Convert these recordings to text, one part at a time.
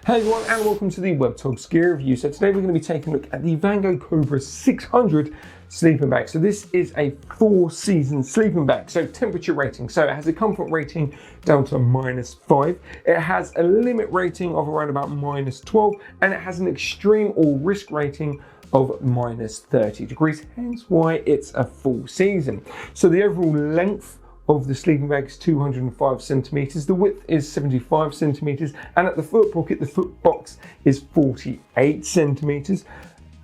Hey everyone, and welcome to the Webtogs gear review. So today we're going to be taking a look at the Vango Cobra 600 sleeping bag. So this is a 4-season sleeping bag. So temperature rating. So it has a comfort rating down to -5. It has a limit rating of around about -12, and it has an extreme or risk rating of -30 degrees. Hence why it's a full season. So the overall length of the sleeping bag is 205 centimeters. The width is 75 centimeters, and at the foot pocket, the foot box is 48 centimeters.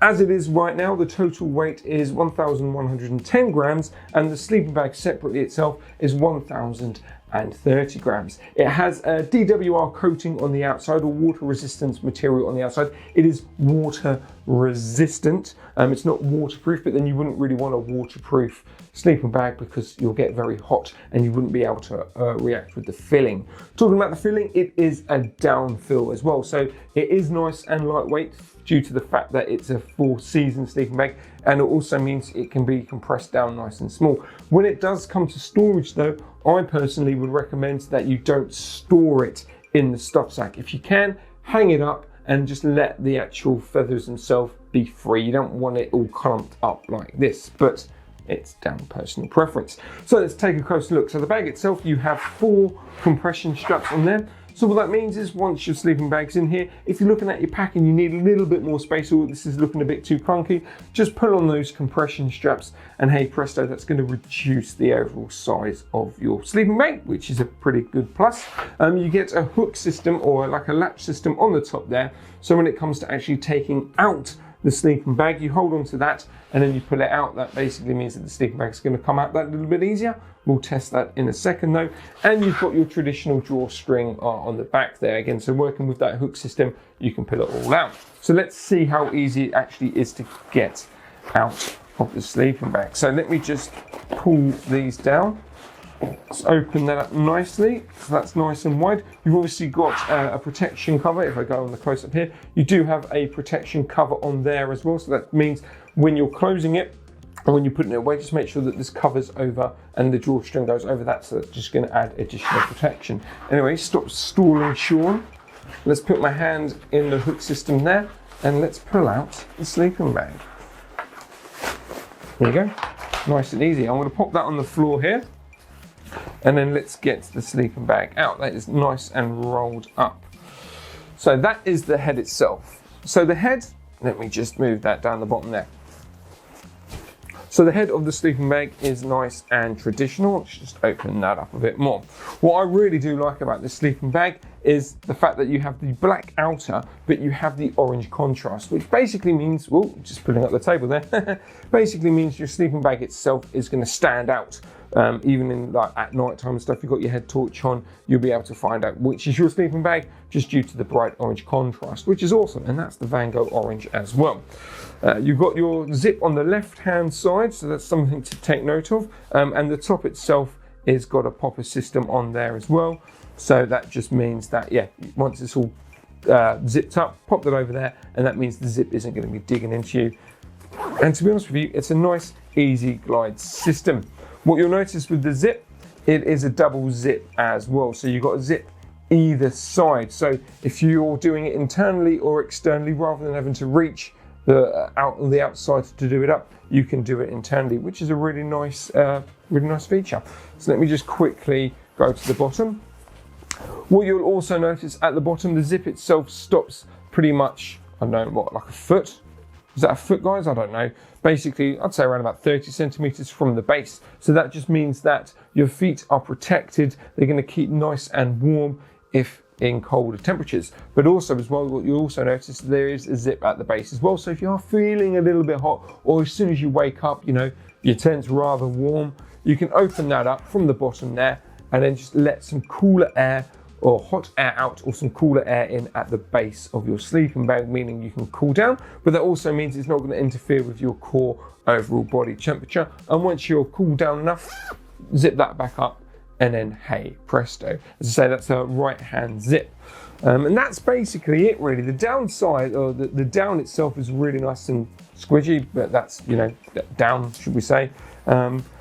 As it is right now, the total weight is 1,110 grams, and the sleeping bag separately itself is 1,030 grams. It has a DWR coating on the outside, or water resistance material on the outside. It is water resistant. It's not waterproof, but then you wouldn't really want a waterproof sleeping bag because you'll get very hot and you wouldn't be able to react with the filling. Talking about the filling, it is a down fill as well. So it is nice and lightweight due to the fact that it's a 4-season sleeping bag, and it also means it can be compressed down nice and small. When it does come to storage though, I personally would recommend that you don't store it in the stuff sack. If you can, hang it up and just let the actual feathers themselves be free. You don't want it all clumped up like this, but it's down to personal preference. So let's take a closer look. So the bag itself, you have 4 compression straps on there. So what that means is once your sleeping bag's in here, if you're looking at your pack and you need a little bit more space, or this is looking a bit too clunky, just pull on those compression straps and hey presto, that's going to reduce the overall size of your sleeping bag, which is a pretty good plus. You get a hook system or like a latch system on the top there. So when it comes to actually taking out the sleeping bag, you hold on to that and then you pull it out. That basically means that the sleeping bag is going to come out that little bit easier. We'll test that in a second though. And you've got your traditional drawstring on the back there again. So working with that hook system, you can pull it all out. So let's see how easy it actually is to get out of the sleeping bag. So let me just pull these down. Let's open that up nicely, so that's nice and wide. You've obviously got a protection cover. If I go on the close up here, you do have a protection cover on there as well. So that means when you're closing it and when you're putting it away, just make sure that this covers over and the drawstring goes over that. So that's just going to add additional protection. Anyway, stop stalling, Sean. Let's put my hand in the hook system there and let's pull out the sleeping bag. There you go, nice and easy. I'm going to pop that on the floor here. And then let's get the sleeping bag out. That is nice and rolled up. So that is the head itself. So the head, let me just move that down the bottom there. So the head of the sleeping bag is nice and traditional. Let's just open that up a bit more. What I really do like about this sleeping bag is the fact that you have the black outer, but you have the orange contrast, which basically means, well, just putting up the table there, basically means your sleeping bag itself is going to stand out. Even in like at night time and stuff, you've got your head torch on, you'll be able to find out which is your sleeping bag just due to the bright orange contrast, which is awesome. And that's the Vango orange as well. You've got your zip on the left hand side, so that's something to take note of. And the top itself is got a popper system on there as well. So that just means that, yeah, once it's all zipped up, pop that over there, and that means the zip isn't going to be digging into you. And to be honest with you, it's a nice, easy glide system. What you'll notice with the zip, it is a double zip as well. So you've got a zip either side. So if you're doing it internally or externally, rather than having to reach the outside to do it up, you can do it internally, which is a really nice feature. So let me just quickly go to the bottom. What you'll also notice at the bottom, the zip itself stops pretty much, I don't know, what, like a foot? Is that a foot, guys? I don't know. Basically, I'd say around about 30 centimeters from the base. So that just means that your feet are protected. They're going to keep nice and warm if in colder temperatures. But also as well, what you also notice, there is a zip at the base as well. So if you are feeling a little bit hot, or as soon as you wake up, you know, your tent's rather warm, you can open that up from the bottom there and then just let some cooler air or hot air out, or some cooler air in at the base of your sleeping bag, meaning you can cool down, but that also means it's not going to interfere with your core overall body temperature. And once you're cooled down enough, zip that back up, and then hey presto. As I say, that's a right hand zip. And that's basically it really. The downside, or the down itself is really nice and squidgy, but that's, you know, down, should we say.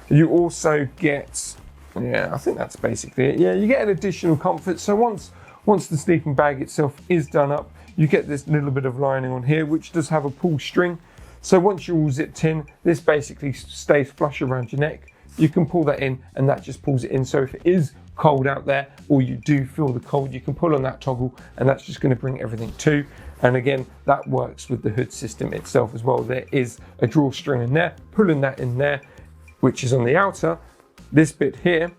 You also get, yeah, I think that's basically it. Yeah, you get an additional comfort. So once once the sleeping bag itself is done up, you get this little bit of lining on here, which does have a pull string. So once you're all zipped in, this basically stays flush around your neck. You can pull that in and that just pulls it in. So if it is cold out there or you do feel the cold, you can pull on that toggle and that's just going to bring everything to. And again, that works with the hood system itself as well. There is a drawstring in there, pulling that in there, which is on the outer. This bit here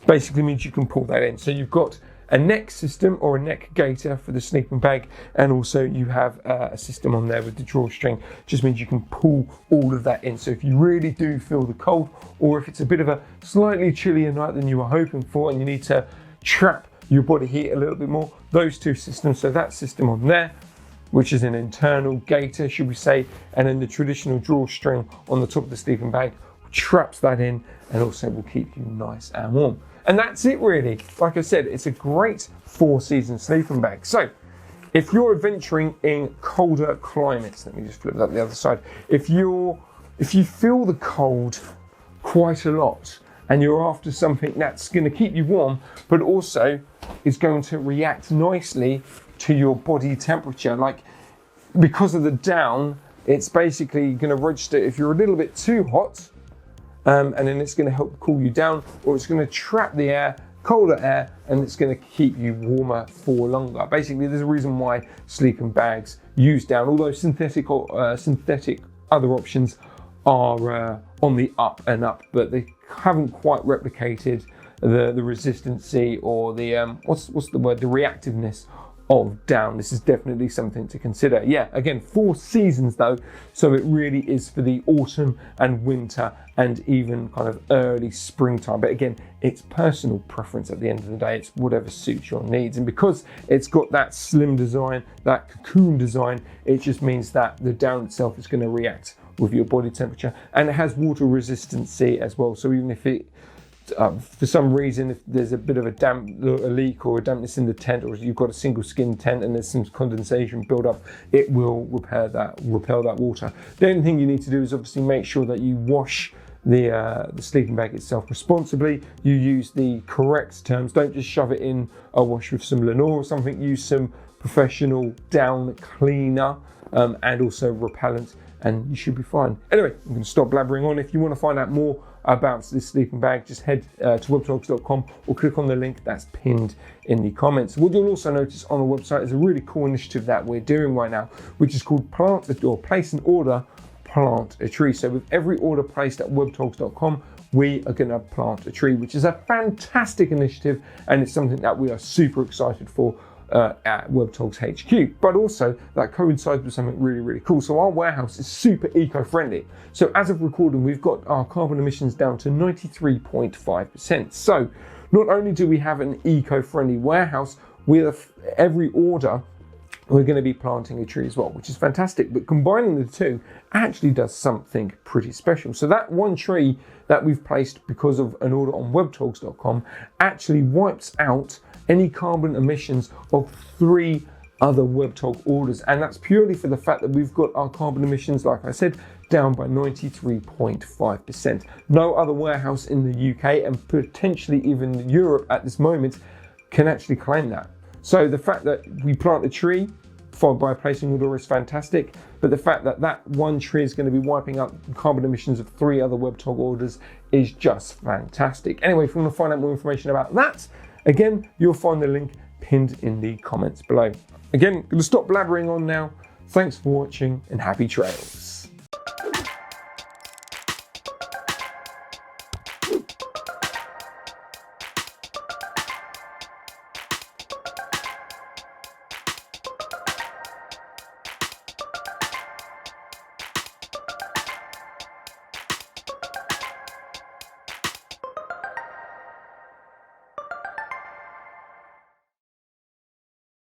basically means you can pull that in. So you've got a neck system or a neck gaiter for the sleeping bag, and also you have a system on there with the drawstring. Just means you can pull all of that in. So if you really do feel the cold, or if it's a bit of a slightly chillier night than you were hoping for and you need to trap your body heat a little bit more, those two systems, so that system on there, which is an internal gaiter, should we say, and then the traditional drawstring on the top of the sleeping bag traps that in and also will keep you nice and warm. And that's it really. Like I said, it's a great 4-season sleeping bag. So if you're adventuring in colder climates, let me just flip that the other side. If you feel the cold quite a lot and you're after something that's going to keep you warm, but also is going to react nicely to your body temperature, like because of the down, it's basically going to register if you're a little bit too hot, and then it's going to help cool you down, or it's going to trap the air, colder air, and it's going to keep you warmer for longer. Basically, there's a reason why sleeping bags use down, although synthetic other options are on the up and up, but they haven't quite replicated the resistancy or the what's the word, the reactiveness of down. This is definitely something to consider. Yeah, again, 4 seasons though, so it really is for the autumn and winter and even kind of early springtime. But again, it's personal preference at the end of the day. It's whatever suits your needs. And because it's got that slim design, that cocoon design, it just means that the down itself is going to react with your body temperature, and it has water resistancy as well. So even if it for some reason, if there's a bit of a leak or a dampness in the tent, or you've got a single skin tent and there's some condensation build up, it will repel that water. The only thing you need to do is obviously make sure that you wash the sleeping bag itself responsibly. You use the correct terms. Don't just shove it in a wash with some Lenor or something. Use some professional down cleaner and also repellent, and you should be fine. Anyway, I'm going to stop blabbering on. If you want to find out more about this sleeping bag, just head to webtogs.com or click on the link that's pinned in the comments. What you'll also notice on the website is a really cool initiative that we're doing right now, which is called Place an Order, Plant a Tree. So with every order placed at webtogs.com, we are going to plant a tree, which is a fantastic initiative, and it's something that we are super excited for at Webtogs HQ, but also that coincides with something really, really cool. So our warehouse is super eco-friendly. So as of recording, we've got our carbon emissions down to 93.5%. So not only do we have an eco-friendly warehouse, with every order, we're going to be planting a tree as well, which is fantastic. But combining the two actually does something pretty special. So that one tree that we've placed because of an order on webtogs.com actually wipes out any carbon emissions of 3 other Webtog orders. And that's purely for the fact that we've got our carbon emissions, like I said, down by 93.5%. No other warehouse in the UK and potentially even Europe at this moment can actually claim that. So the fact that we plant a tree followed by placing an order is fantastic, but the fact that that one tree is going to be wiping out carbon emissions of 3 other Webtog orders is just fantastic. Anyway, if you want to find out more information about that, again, you'll find the link pinned in the comments below. Again, I'm going to stop blabbering on now. Thanks for watching and happy trails.